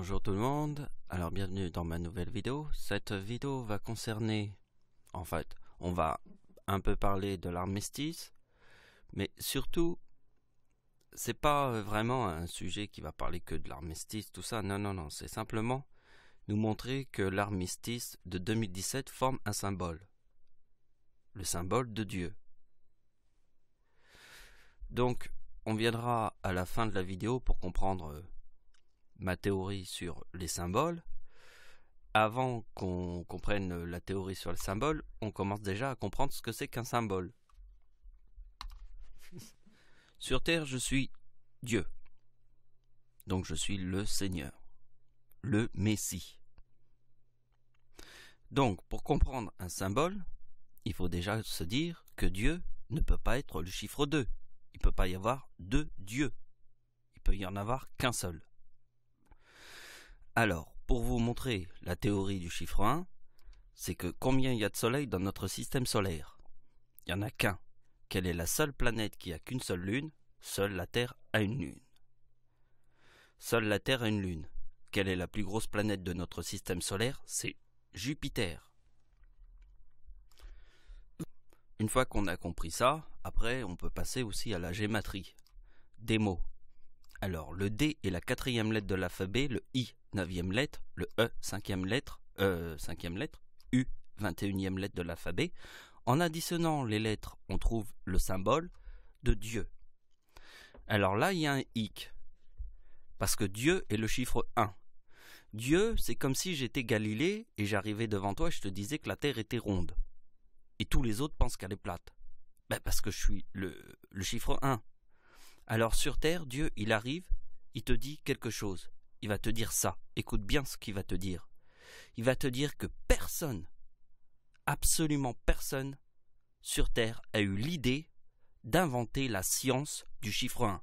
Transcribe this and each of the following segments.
Bonjour tout le monde, alors bienvenue dans ma nouvelle vidéo. Cette vidéo va concerner, en fait, on va un peu parler de l'armistice, mais surtout, c'est pas vraiment un sujet qui va parler que de l'armistice, tout ça, non, c'est simplement nous montrer que l'armistice de 2017 forme un symbole, le symbole de Dieu. Donc, on viendra à la fin de la vidéo pour comprendre ma théorie sur les symboles. Avant qu'on comprenne la théorie sur le symbole, on commence déjà à comprendre ce que c'est qu'un symbole. Sur Terre, je suis Dieu. Donc je suis le Seigneur, le Messie. Donc, pour comprendre un symbole, il faut déjà se dire que Dieu ne peut pas être le chiffre 2. Il ne peut pas y avoir deux dieux. Il peut y en avoir qu'un seul. Alors, pour vous montrer la théorie du chiffre 1, c'est que combien il y a de soleils dans notre système solaire? Il n'y en a qu'un. Quelle est la seule planète qui a qu'une seule lune? Seule la Terre a une lune. Seule la Terre a une lune. Quelle est la plus grosse planète de notre système solaire? C'est Jupiter. Une fois qu'on a compris ça, après on peut passer aussi à la gématrie des mots. Alors le D est la 4e lettre de l'alphabet, le I 9e lettre, le E 5e lettre, U 21e lettre de l'alphabet. En additionnant les lettres, on trouve le symbole de Dieu. Alors là, il y a un hic, parce que Dieu est le chiffre 1. Dieu, c'est comme si j'étais Galilée et j'arrivais devant toi et je te disais que la Terre était ronde. Et tous les autres pensent qu'elle est plate. Ben parce que je suis le chiffre 1. Alors sur Terre, Dieu, il arrive, il te dit quelque chose. Il va te dire ça. Écoute bien ce qu'il va te dire. Il va te dire que personne, absolument personne, sur Terre a eu l'idée d'inventer la science du chiffre 1.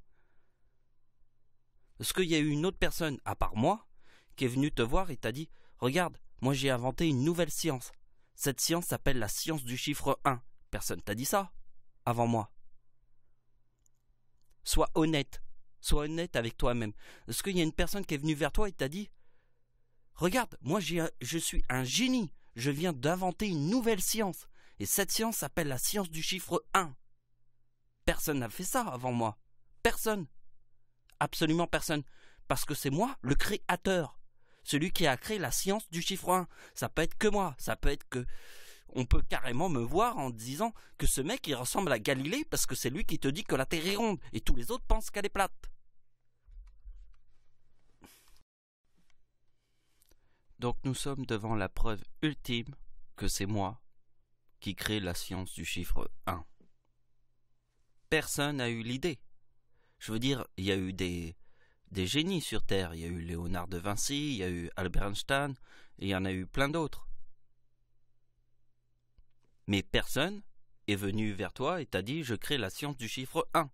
Est-ce qu'il y a eu une autre personne, à part moi, qui est venue te voir et t'a dit « Regarde, moi j'ai inventé une nouvelle science. Cette science s'appelle la science du chiffre 1. » Personne t'a dit ça avant moi. Sois honnête avec toi-même. Est-ce qu'il y a une personne qui est venue vers toi et t'a dit « Regarde, moi je suis un génie, je viens d'inventer une nouvelle science, et cette science s'appelle la science du chiffre 1. » Personne n'a fait ça avant moi. Personne. Absolument personne. Parce que c'est moi, le créateur. Celui qui a créé la science du chiffre 1. Ça peut être que moi. Ça peut être que... On peut carrément me voir en disant que ce mec, il ressemble à Galilée parce que c'est lui qui te dit que la Terre est ronde. Et tous les autres pensent qu'elle est plate. Donc nous sommes devant la preuve ultime que c'est moi qui crée la science du chiffre 1. Personne n'a eu l'idée. Je veux dire, il y a eu des génies sur Terre. Il y a eu Léonard de Vinci, il y a eu Albert Einstein, et il y en a eu plein d'autres. Mais personne est venu vers toi et t'a dit « Je crée la science du chiffre 1 ».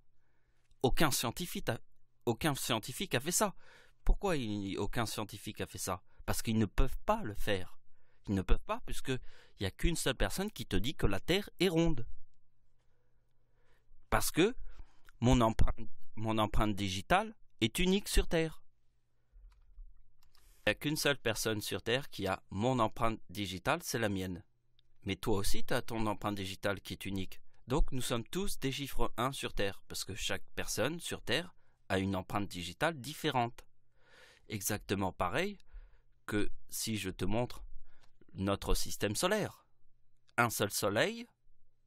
Aucun scientifique a fait ça. Pourquoi aucun scientifique a fait ça? Parce qu'ils ne peuvent pas le faire. Ils ne peuvent pas puisqu'il n'y a qu'une seule personne qui te dit que la Terre est ronde. Parce que mon empreinte digitale est unique sur Terre. Il n'y a qu'une seule personne sur Terre qui a mon empreinte digitale, c'est la mienne. Mais toi aussi, tu as ton empreinte digitale qui est unique. Donc nous sommes tous des chiffres 1 sur Terre, parce que chaque personne sur Terre a une empreinte digitale différente. Exactement pareil que si je te montre notre système solaire. Un seul soleil,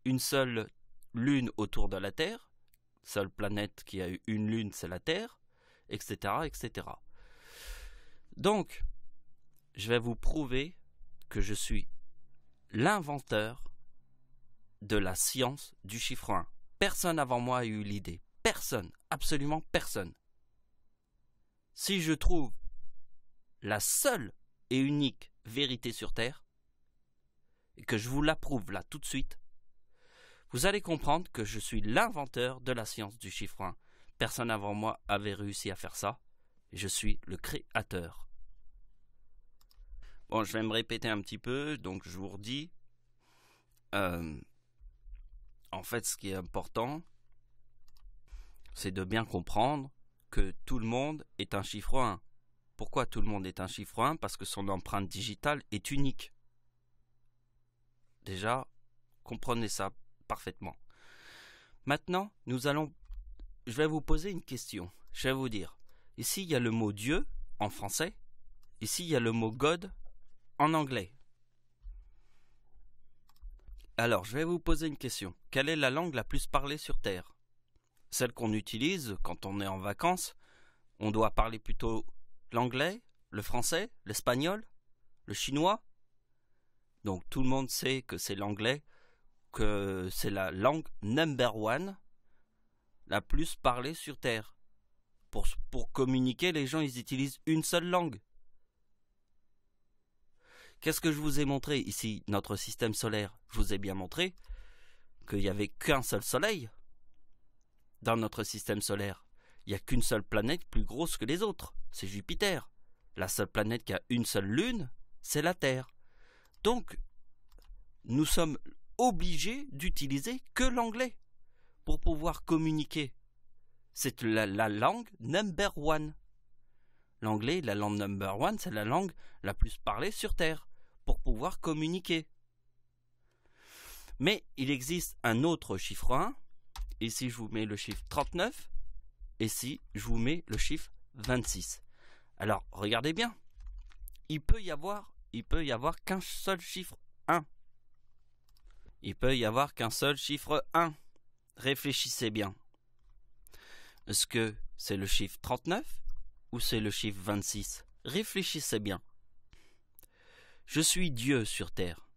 une seule lune autour de la Terre, seule planète qui a eu une lune, c'est la Terre, etc., etc. Donc, je vais vous prouver que je suis l'inventeur de la science du chiffre 1. Personne avant moi a eu l'idée. Personne, absolument personne. Si je trouve la seule et unique vérité sur Terre, et que je vous l'approuve là tout de suite, vous allez comprendre que je suis l'inventeur de la science du chiffre 1. Personne avant moi avait réussi à faire ça. Je suis le créateur. Bon, je vais me répéter un petit peu, donc je vous redis. En fait, ce qui est important, c'est de bien comprendre que tout le monde est un chiffre 1. Pourquoi tout le monde est un chiffre 1? Parce que son empreinte digitale est unique. Déjà, comprenez ça parfaitement. Maintenant, je vais vous poser une question. Je vais vous dire, ici il y a le mot Dieu en français, ici il y a le mot God en anglais. Alors, je vais vous poser une question. Quelle est la langue la plus parlée sur Terre? Celle qu'on utilise quand on est en vacances. On doit parler plutôt l'anglais, le français, l'espagnol, le chinois. Donc tout le monde sait que c'est l'anglais, que c'est la langue number one, la plus parlée sur Terre. Pour communiquer, les gens ils utilisent une seule langue. Qu'est-ce que je vous ai montré ici, notre système solaire? Je vous ai bien montré qu'il n'y avait qu'un seul soleil dans notre système solaire. Il n'y a qu'une seule planète plus grosse que les autres, c'est Jupiter. La seule planète qui a une seule lune, c'est la Terre. Donc, nous sommes obligés d'utiliser que l'anglais pour pouvoir communiquer. C'est la langue number one. L'anglais, la langue number one, c'est la langue la plus parlée sur Terre pour pouvoir communiquer. Mais il existe un autre chiffre 1. Ici, je vous mets le chiffre 39. Et ici, je vous mets le chiffre 26. Alors, regardez bien. Il peut y avoir qu'un seul chiffre 1. Il peut y avoir qu'un seul chiffre 1. Réfléchissez bien. Est-ce que c'est le chiffre 39 ou c'est le chiffre 26? Réfléchissez bien. Je suis Dieu sur Terre.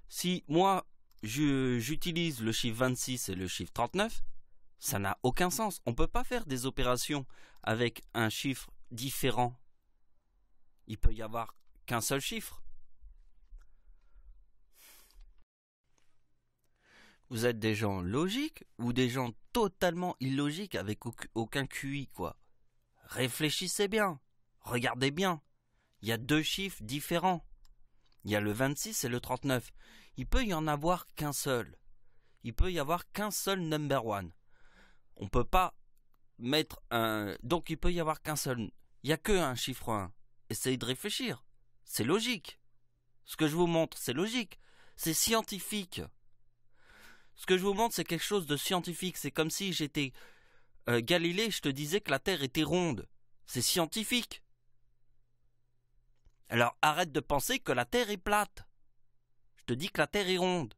Si moi, j'utilise le chiffre 26 et le chiffre 39, ça n'a aucun sens. On ne peut pas faire des opérations avec un chiffre différent. Il peut y avoir qu'un seul chiffre. Vous êtes des gens logiques ou des gens totalement illogiques avec aucun QI, quoi. Réfléchissez bien. Regardez bien. Il y a deux chiffres différents. Il y a le 26 et le 39. Il peut y en avoir qu'un seul. Il peut y avoir qu'un seul number one. On ne peut pas mettre un... Donc il peut y avoir qu'un seul... Il n'y a qu'un chiffre 1. Essayez de réfléchir. C'est logique. Ce que je vous montre, c'est logique. C'est scientifique. Ce que je vous montre, c'est quelque chose de scientifique. C'est comme si j'étais Galilée, je te disais que la Terre était ronde. C'est scientifique. Alors arrête de penser que la Terre est plate. Je te dis que la Terre est ronde.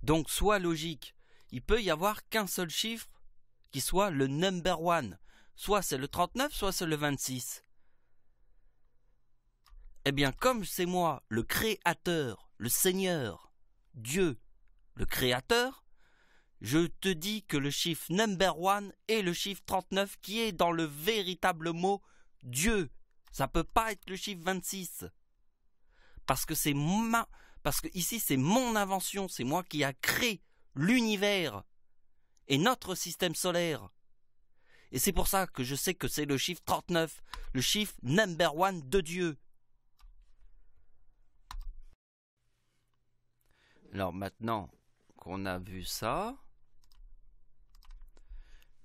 Donc sois logique. Il peut y avoir qu'un seul chiffre qui soit le number one. Soit c'est le 39, soit c'est le 26. Eh bien, comme c'est moi, le créateur, le Seigneur, Dieu, le créateur, je te dis que le chiffre number one est le chiffre 39 qui est dans le véritable mot Dieu. Ça peut pas être le chiffre 26. Parce que ici c'est mon invention, c'est moi qui a créé l'univers et notre système solaire. Et c'est pour ça que je sais que c'est le chiffre 39, le chiffre number one de Dieu. Alors maintenant qu'on a vu ça,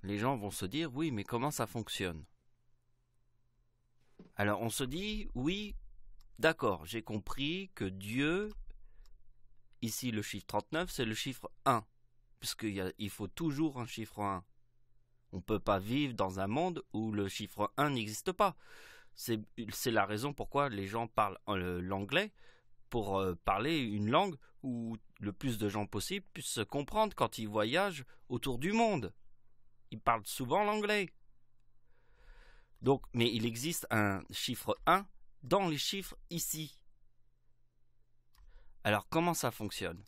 les gens vont se dire, oui, mais comment ça fonctionne? Alors on se dit, oui, d'accord, j'ai compris que Dieu, ici le chiffre 39, c'est le chiffre 1, puisqu'il faut toujours un chiffre 1. On ne peut pas vivre dans un monde où le chiffre 1 n'existe pas. C'est la raison pourquoi les gens parlent l'anglais, pour parler une langue où le plus de gens possible puissent se comprendre quand ils voyagent autour du monde. Ils parlent souvent l'anglais. Donc, mais il existe un chiffre 1 dans les chiffres ici. Alors, comment ça fonctionne?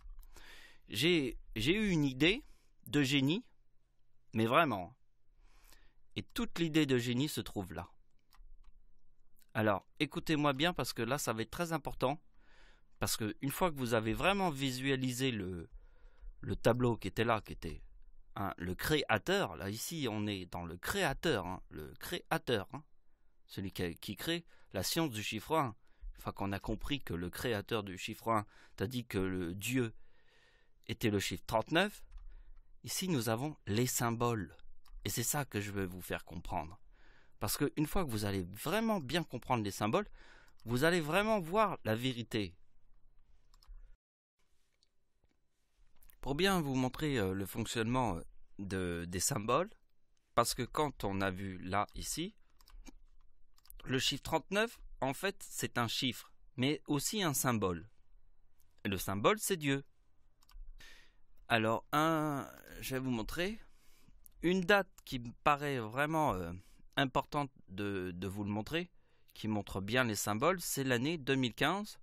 J'ai eu une idée de génie, mais vraiment. Et toute l'idée de génie se trouve là. Alors, écoutez-moi bien parce que là, ça va être très important. Parce qu'une fois que vous avez vraiment visualisé le tableau qui était là, qui était le créateur, là ici on est dans le créateur, celui qui crée la science du chiffre 1. Une fois qu'on a compris que le créateur du chiffre 1 t'a dit que le Dieu était le chiffre 39, ici nous avons les symboles. Et c'est ça que je veux vous faire comprendre. Parce qu'une fois que vous allez vraiment bien comprendre les symboles, vous allez vraiment voir la vérité. Pour bien vous montrer le fonctionnement des symboles, parce que quand on a vu là, ici, le chiffre 39, en fait, c'est un chiffre, mais aussi un symbole. Et le symbole, c'est Dieu. Alors, je vais vous montrer une date qui me paraît vraiment importante de vous le montrer, qui montre bien les symboles, c'est l'année 2015.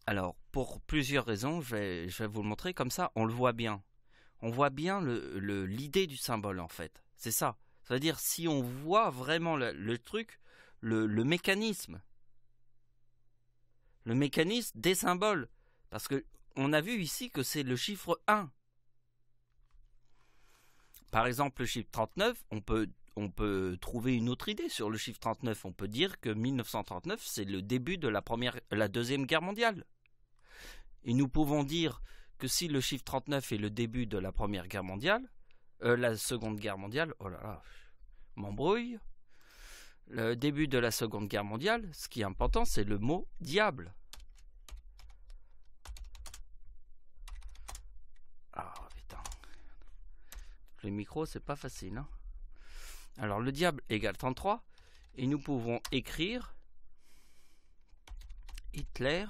Alors, pour plusieurs raisons, je vais vous le montrer, comme ça, on le voit bien. On voit bien l'idée du symbole, en fait. C'est ça. C'est-à-dire, si on voit vraiment le truc, le mécanisme des symboles. Parce que on a vu ici que c'est le chiffre 1. Par exemple, le chiffre 39, on peut trouver une autre idée sur le chiffre 39. On peut dire que 1939, c'est le début de la Deuxième Guerre mondiale. Et nous pouvons dire que si le chiffre 39 est le début de la Première Guerre mondiale, la Seconde Guerre mondiale, oh là là, je m'embrouille. Le début de la Seconde Guerre mondiale, ce qui est important, c'est le mot diable. Ah putain. Le micro, c'est pas facile. Hein. Alors, le diable égale 33. Et nous pouvons écrire Hitler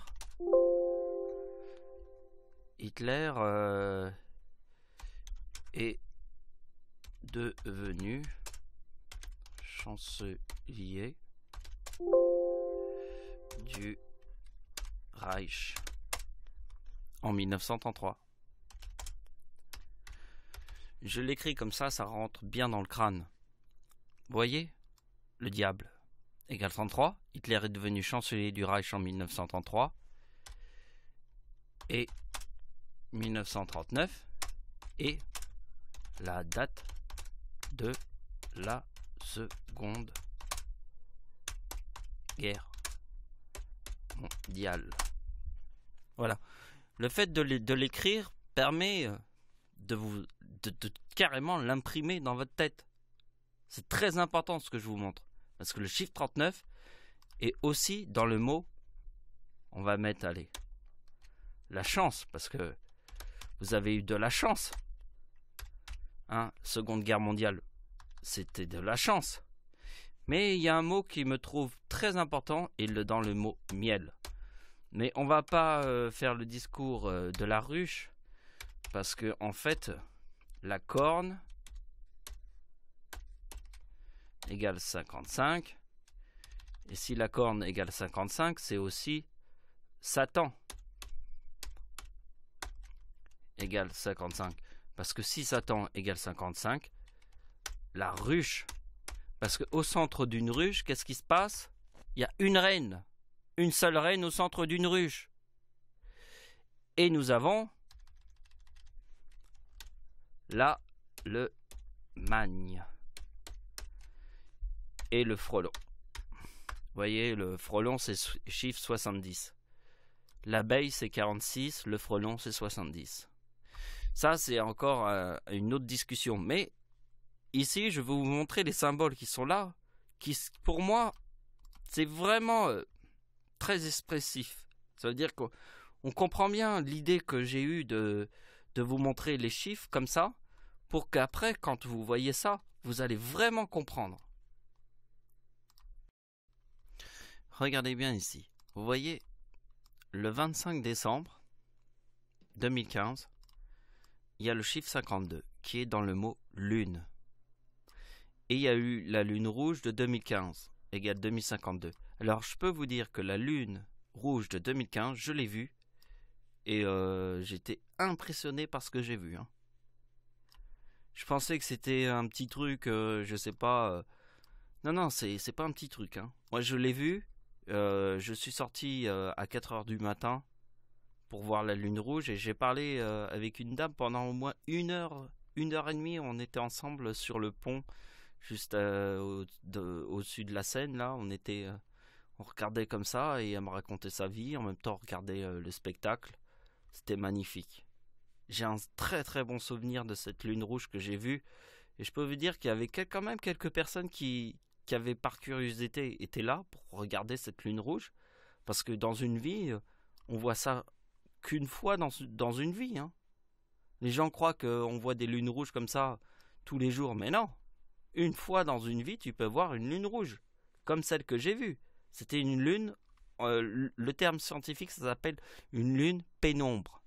est devenu chancelier du Reich en 1933. Je l'écris comme ça rentre bien dans le crâne. Vous voyez? Le diable égale 33. Hitler est devenu chancelier du Reich en 1933. Et 1939 est la date de la Seconde Guerre mondiale. Voilà. Le fait de l'écrire permet de carrément l'imprimer dans votre tête. C'est très important ce que je vous montre. Parce que le chiffre 39 est aussi dans le mot, on va mettre, allez, la chance, parce que vous avez eu de la chance. Hein, Seconde Guerre mondiale, c'était de la chance. Mais il y a un mot qui me trouve très important, et dans le mot miel. Mais on va pas faire le discours de la ruche, parce que en fait, la corne égale 55. Et si la corne égale 55, c'est aussi Satan égale 55. Parce que si Satan égale 55, la ruche, parce qu'au centre d'une ruche, qu'est-ce qui se passe? Il y a une reine, une seule reine au centre d'une ruche. Et nous avons là le magne et le frelon. Vous voyez, le frelon, c'est chiffre 70. L'abeille, c'est 46. Le frelon, c'est 70. Ça, c'est encore une autre discussion. Mais ici, je vais vous montrer les symboles qui sont là, qui, pour moi, c'est vraiment très expressif. Ça veut dire qu'on comprend bien l'idée que j'ai eue de vous montrer les chiffres comme ça, pour qu'après, quand vous voyez ça, vous allez vraiment comprendre. Regardez bien ici. Vous voyez, le 25 décembre 2015, il y a le chiffre 52 qui est dans le mot lune. Et il y a eu la lune rouge de 2015, égale 2052. Alors je peux vous dire que la lune rouge de 2015, je l'ai vue. Et j'étais impressionné par ce que j'ai vu. Hein. Je pensais que c'était un petit truc, je sais pas. Non, c'est pas un petit truc. Hein. Moi je l'ai vu. Je suis sorti à 4h du matin pour voir la lune rouge et j'ai parlé avec une dame pendant au moins 1h30. On était ensemble sur le pont juste au-dessus de la Seine. Là, on regardait comme ça et elle me racontait sa vie. En même temps, on regardait le spectacle. C'était magnifique. J'ai un très très bon souvenir de cette lune rouge que j'ai vue Et je peux vous dire qu'il y avait quand même quelques personnes qui avaient par curiosité été là pour regarder cette lune rouge. Parce que dans une vie, on voit ça qu'une fois dans une vie. Hein. Les gens croient qu'on voit des lunes rouges comme ça tous les jours, mais non. Une fois dans une vie, tu peux voir une lune rouge, comme celle que j'ai vue. C'était une lune, le terme scientifique, ça s'appelle une lune pénombre.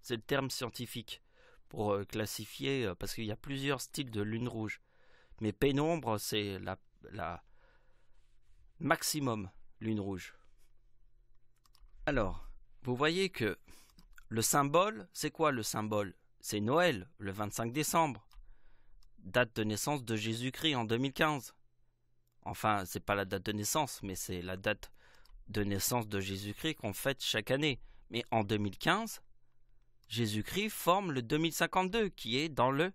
C'est le terme scientifique pour classifier, parce qu'il y a plusieurs styles de lune rouge. Mais pénombre, c'est la maximum lune rouge. Alors, vous voyez que le symbole, c'est quoi le symbole? C'est Noël, le 25 décembre. Date de naissance de Jésus-Christ en 2015. Enfin, c'est pas la date de naissance, mais c'est la date de naissance de Jésus-Christ qu'on fête chaque année. Mais en 2015, Jésus-Christ forme le 2052, qui est dans le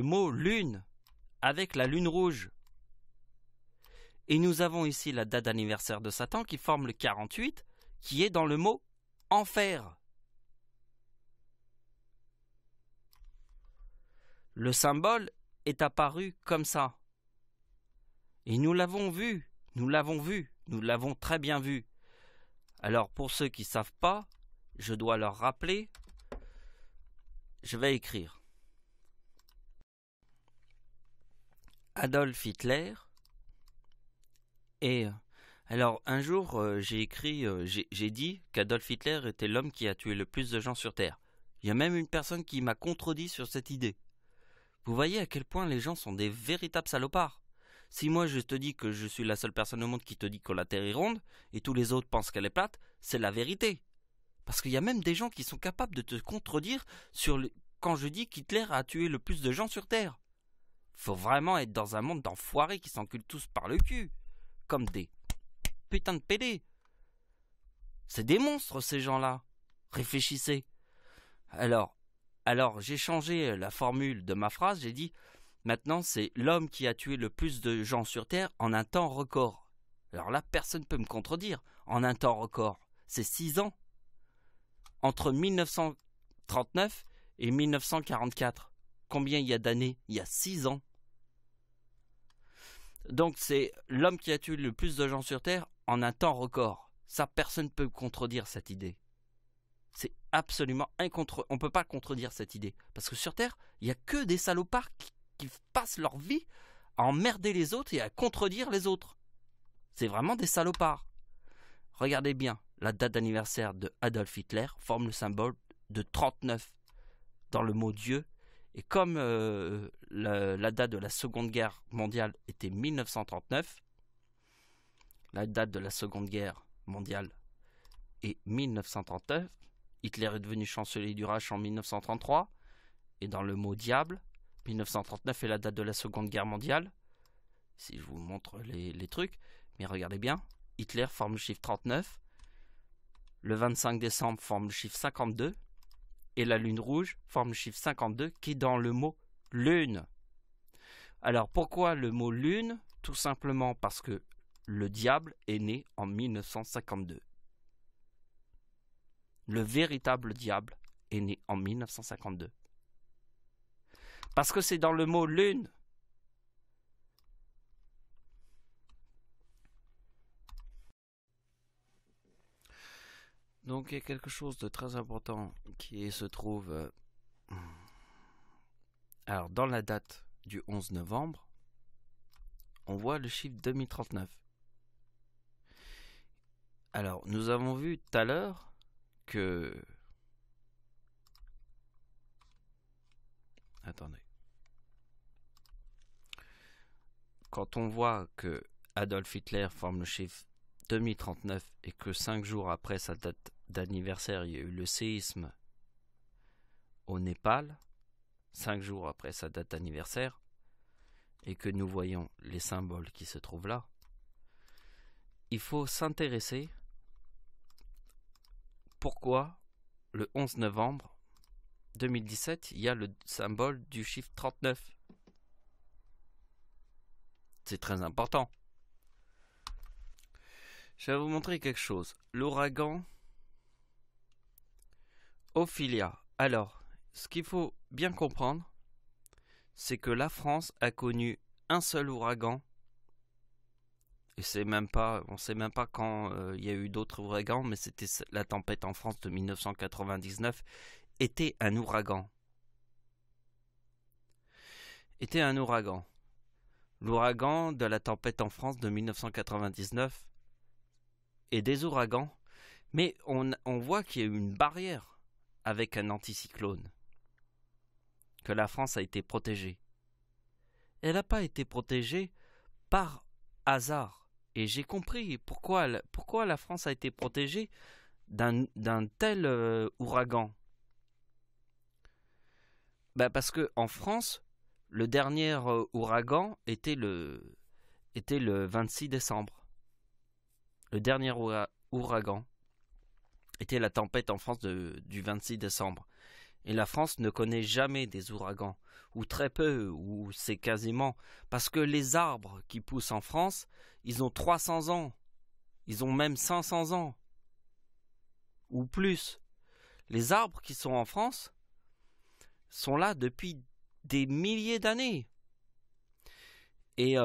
mot lune, avec la lune rouge. Et nous avons ici la date d'anniversaire de Satan qui forme le 48, qui est dans le mot enfer. Le symbole est apparu comme ça. Et nous l'avons vu, nous l'avons très bien vu. Alors pour ceux qui ne savent pas, je dois leur rappeler, je vais écrire. Adolf Hitler. Et alors un jour j'ai dit qu'Adolf Hitler était l'homme qui a tué le plus de gens sur Terre. Il y a même une personne qui m'a contredit sur cette idée. Vous voyez à quel point les gens sont des véritables salopards. Si moi je te dis que je suis la seule personne au monde qui te dit que la Terre est ronde et tous les autres pensent qu'elle est plate, c'est la vérité. Parce qu'il y a même des gens qui sont capables de te contredire quand je dis qu'Hitler a tué le plus de gens sur Terre. Faut vraiment être dans un monde d'enfoirés qui s'enculent tous par le cul. Comme des putains de pédés. C'est des monstres ces gens-là. Réfléchissez. Alors j'ai changé la formule de ma phrase, j'ai dit maintenant c'est l'homme qui a tué le plus de gens sur Terre en un temps record. Alors là personne ne peut me contredire. En un temps record, c'est 6 ans. Entre 1939 et 1944. Combien il y a d'années? Il y a 6 ans. Donc c'est l'homme qui a tué le plus de gens sur Terre en un temps record. Ça, personne ne peut contredire cette idée. C'est absolument on ne peut pas contredire cette idée. Parce que sur Terre, il n'y a que des salopards qui passent leur vie à emmerder les autres et à contredire les autres. C'est vraiment des salopards. Regardez bien, la date d'anniversaire de Adolf Hitler forme le symbole de 39 dans le mot Dieu. Et comme la date de la Seconde Guerre mondiale était 1939, la date de la Seconde Guerre mondiale est 1939, Hitler est devenu chancelier du Reich en 1933, et dans le mot diable, 1939 est la date de la Seconde Guerre mondiale. Si je vous montre les trucs, mais regardez bien, Hitler forme le chiffre 39, le 25 décembre forme le chiffre 52, et la lune rouge forme le chiffre 52 qui est dans le mot lune. Alors pourquoi le mot lune? Tout simplement parce que le diable est né en 1952. Le véritable diable est né en 1952. Parce que c'est dans le mot lune. Donc il y a quelque chose de très important qui se trouve alors dans la date du 11 novembre, on voit le chiffre 2039. Alors nous avons vu tout à l'heure que... Attendez. Quand on voit que Adolf Hitler forme le chiffre 2039 et que 5 jours après sa date d'anniversaire, il y a eu le séisme au Népal, 5 jours après sa date d'anniversaire, et que nous voyons les symboles qui se trouvent là, il faut s'intéresser pourquoi le 11 novembre 2017, il y a le symbole du chiffre 39. C'est très important. Je vais vous montrer quelque chose. L'ouragan Ophelia. Alors, ce qu'il faut bien comprendre, c'est que la France a connu un seul ouragan. Et on ne sait même pas quand il y a eu d'autres ouragans, mais c'était la tempête en France de 1999 était un ouragan. Était un ouragan. L'ouragan de la tempête en France de 1999 et des ouragans, mais on voit qu'il y a eu une barrière avec un anticyclone, que la France a été protégée. Elle n'a pas été protégée par hasard. Et j'ai compris pourquoi la France a été protégée d'un tel ouragan. Parce que en France, le dernier ouragan était le 26 décembre. Le dernier ouragan était la tempête en France du 26 décembre. Et la France ne connaît jamais des ouragans, ou très peu, ou c'est quasiment... Parce que les arbres qui poussent en France, ils ont 300 ans, ils ont même 500 ans, ou plus. Les arbres qui sont en France sont là depuis des milliers d'années. Et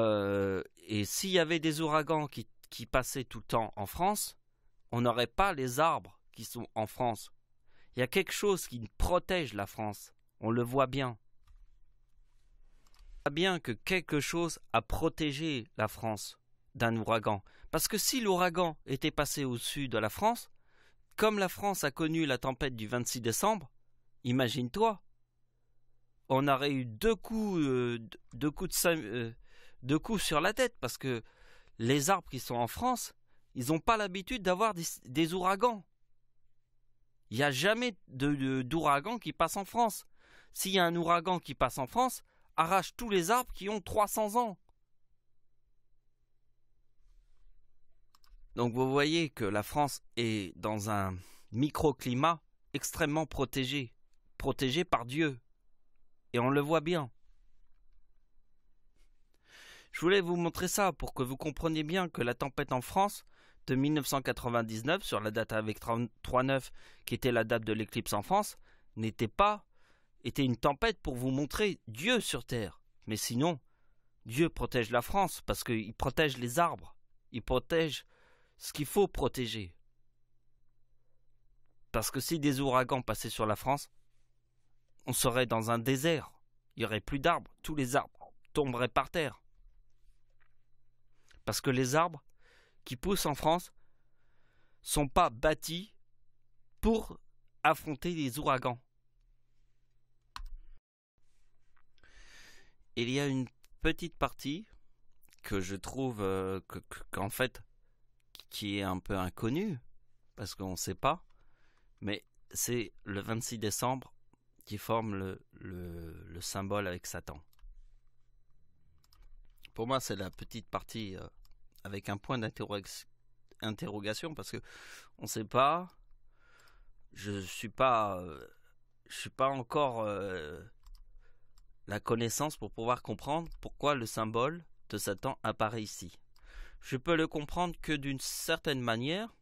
s'il y avait des ouragans qui passaient tout le temps en France, on n'aurait pas les arbres qui sont en France. Il y a quelque chose qui protège la France. On le voit bien. On voit bien que quelque chose a protégé la France d'un ouragan. Parce que si l'ouragan était passé au-dessus de la France, comme la France a connu la tempête du 26 décembre, imagine-toi, on aurait eu deux coups sur la tête. Parce que les arbres qui sont en France, ils n'ont pas l'habitude d'avoir des ouragans. Il n'y a jamais d'ouragan qui passe en France. S'il y a un ouragan qui passe en France, arrache tous les arbres qui ont 300 ans. Donc vous voyez que la France est dans un microclimat extrêmement protégé. Protégé par Dieu. Et on le voit bien. Je voulais vous montrer ça pour que vous compreniez bien que la tempête en France de 1999, sur la date avec 3.9, qui était la date de l'éclipse en France, était une tempête pour vous montrer Dieu sur terre. Mais sinon, Dieu protège la France parce qu'il protège les arbres. Il protège ce qu'il faut protéger. Parce que si des ouragans passaient sur la France, on serait dans un désert. Il n'y aurait plus d'arbres. Tous les arbres tomberaient par terre. Parce que les arbres qui poussent en France sont pas bâtis pour affronter les ouragans. Il y a une petite partie que je trouve qu'en fait qui est un peu inconnue parce qu'on ne sait pas, mais c'est le 26 décembre qui forme le symbole avec Satan. Pour moi, c'est la petite partie avec un point d'interrogation parce que on ne sait pas. Je suis pas encore la connaissance pour pouvoir comprendre pourquoi le symbole de Satan apparaît ici. Je peux le comprendre que d'une certaine manière.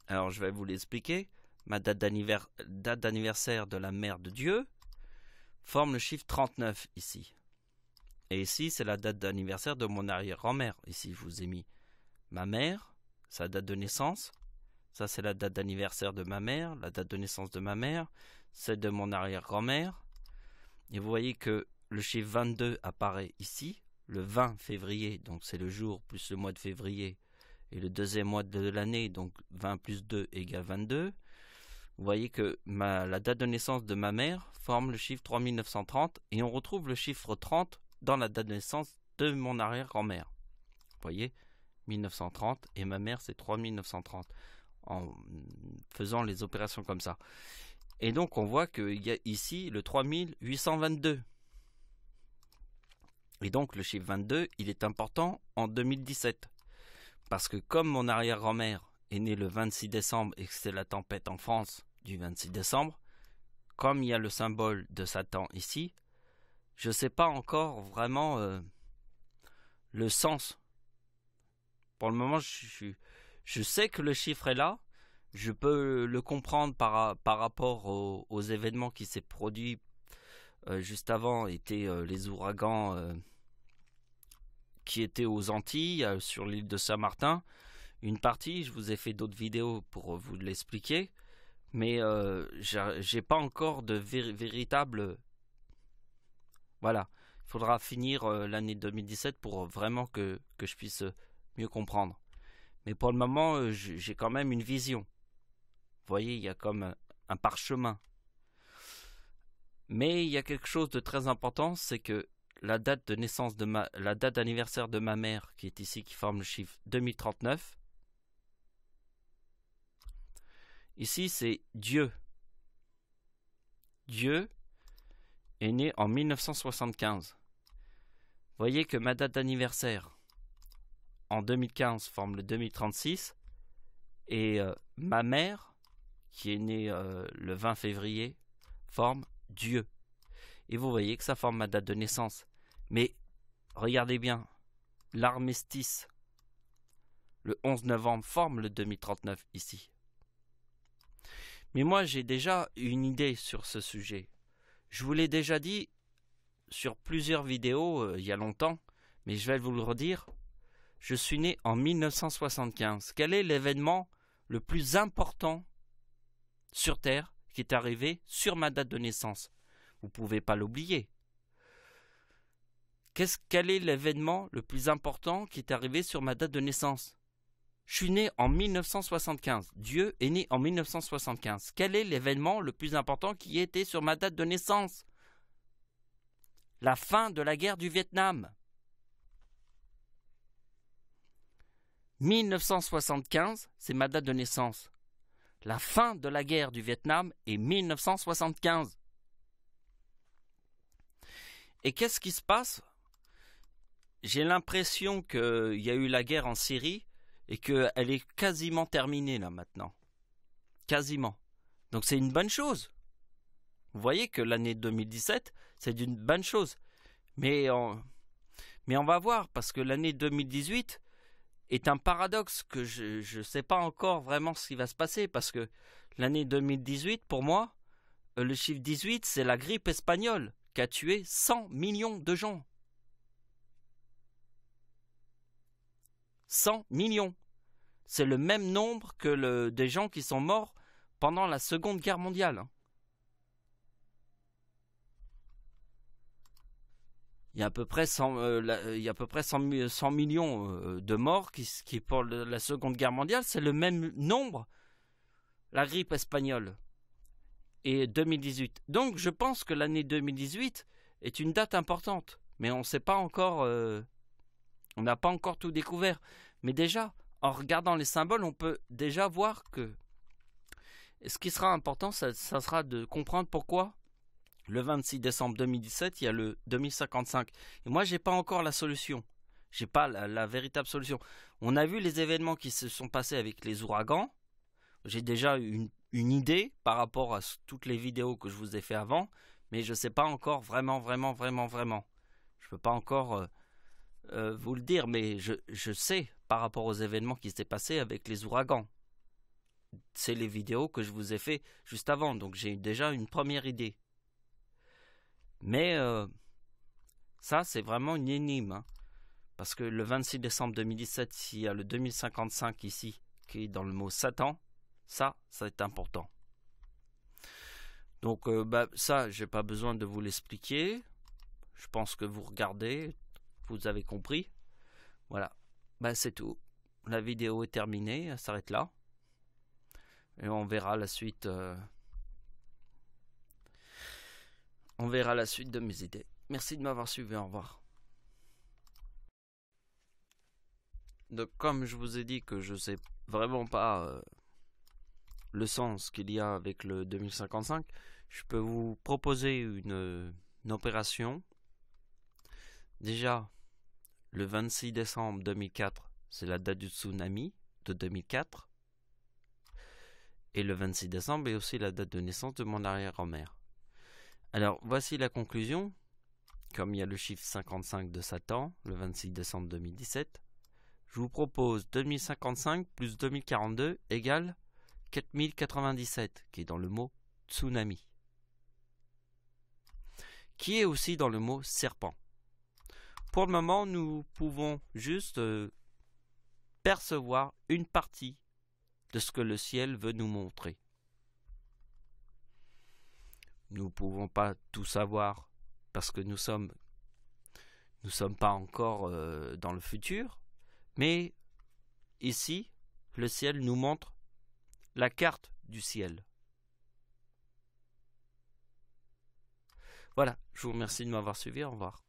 Alors je vais vous l'expliquer. Ma date d'anniversaire de la Mère de Dieu forme le chiffre 39 ici. Et ici, c'est la date d'anniversaire de mon arrière-grand-mère. Ici, je vous ai mis ma mère, sa date de naissance. Ça, c'est la date d'anniversaire de ma mère, la date de naissance de ma mère, celle de mon arrière-grand-mère. Et vous voyez que le chiffre 22 apparaît ici, le 20 février, donc c'est le jour plus le mois de février, et le deuxième mois de l'année, donc 20 plus 2 égale 22. Vous voyez que la date de naissance de ma mère forme le chiffre 3930, et on retrouve le chiffre 30 dans la date de naissance de mon arrière-grand-mère. Vous voyez, 1930, et ma mère c'est 3930, en faisant les opérations comme ça. Et donc on voit qu'il y a ici le 3822. Et donc le chiffre 22, il est important en 2017. Parce que comme mon arrière-grand-mère est née le 26 décembre et que c'est la tempête en France du 26 décembre, comme il y a le symbole de Satan ici, je ne sais pas encore vraiment le sens. Pour le moment, je sais que le chiffre est là. Je peux le comprendre par rapport aux événements qui s'est produits juste avant étaient les ouragans qui étaient aux Antilles, sur l'île de Saint-Martin. Une partie, je vous ai fait d'autres vidéos pour vous l'expliquer, mais j'ai pas encore de véritable... Voilà, il faudra finir l'année 2017 pour vraiment que je puisse mieux comprendre. Mais pour le moment, j'ai quand même une vision. Vous voyez, il y a comme un parchemin. Mais il y a quelque chose de très important, c'est que la date de naissance la date d'anniversaire de ma mère, qui est ici, qui forme le chiffre 2039. Ici, c'est Dieu. Dieu est né en 1975. Vous voyez que ma date d'anniversaire en 2015 forme le 2036 et ma mère, qui est née le 20 février, forme Dieu. Et vous voyez que ça forme ma date de naissance. Mais regardez bien, l'armistice, le 11 novembre, forme le 2039 ici. Mais moi, j'ai déjà une idée sur ce sujet. Je vous l'ai déjà dit sur plusieurs vidéos il y a longtemps, mais je vais vous le redire. Je suis né en 1975. Quel est l'événement le plus important sur Terre qui est arrivé sur ma date de naissance? Vous ne pouvez pas l'oublier. Quel est l'événement le plus important qui est arrivé sur ma date de naissance? Je suis né en 1975. Dieu est né en 1975. Quel est l'événement le plus important qui était sur ma date de naissance? La fin de la guerre du Vietnam. 1975, c'est ma date de naissance. La fin de la guerre du Vietnam est 1975. Et qu'est-ce qui se passe? J'ai l'impression qu'il y a eu la guerre en Syrie et qu'elle est quasiment terminée là maintenant. Quasiment. Donc c'est une bonne chose. Vous voyez que l'année 2017, c'est une bonne chose. Mais on va voir, parce que l'année 2018 est un paradoxe que je ne sais pas encore vraiment ce qui va se passer, parce que l'année 2018, pour moi, le chiffre 18, c'est la grippe espagnole qui a tué 100 millions de gens. 100 millions. C'est le même nombre que des gens qui sont morts pendant la Seconde Guerre mondiale. Il y a à peu près 100 millions de morts qui pour la Seconde Guerre mondiale, c'est le même nombre, la grippe espagnole, et 2018. Donc je pense que l'année 2018 est une date importante, mais on ne sait pas encore, on n'a pas encore tout découvert. Mais déjà, en regardant les symboles, on peut déjà voir que ce qui sera important, ça sera de comprendre pourquoi le 26 décembre 2017, il y a le 2055. Et moi, je n'ai pas encore la solution. Je n'ai pas la véritable solution. On a vu les événements qui se sont passés avec les ouragans. J'ai déjà une idée par rapport à toutes les vidéos que je vous ai fait avant. Mais je ne sais pas encore vraiment. Je ne peux pas encore vous le dire. Mais je sais par rapport aux événements qui s'étaient passés avec les ouragans. C'est les vidéos que je vous ai fait juste avant. Donc j'ai déjà une première idée. Mais ça, c'est vraiment une énigme. Hein, parce que le 26 décembre 2017, s'il y a le 2055 ici, qui est dans le mot Satan, ça est important. Donc, ça, je n'ai pas besoin de vous l'expliquer. Je pense que vous regardez, vous avez compris. Voilà, c'est tout. La vidéo est terminée, elle s'arrête là. Et on verra la suite... On verra la suite de mes idées. Merci de m'avoir suivi, au revoir. Donc comme je vous ai dit que je ne sais vraiment pas le sens qu'il y a avec le 2055, je peux vous proposer une opération. Déjà, le 26 décembre 2004, c'est la date du tsunami de 2004. Et le 26 décembre est aussi la date de naissance de mon arrière-grand-mère. Alors, voici la conclusion. Comme il y a le chiffre 55 de Satan, le 26 décembre 2017, je vous propose 2055 plus 2042 égale 4097, qui est dans le mot tsunami. qui est aussi dans le mot serpent. Pour le moment, nous pouvons juste percevoir une partie de ce que le ciel veut nous montrer. Nous ne pouvons pas tout savoir parce que nous sommes pas encore dans le futur, mais ici, le ciel nous montre la carte du ciel. Voilà, je vous remercie de m'avoir suivi, au revoir.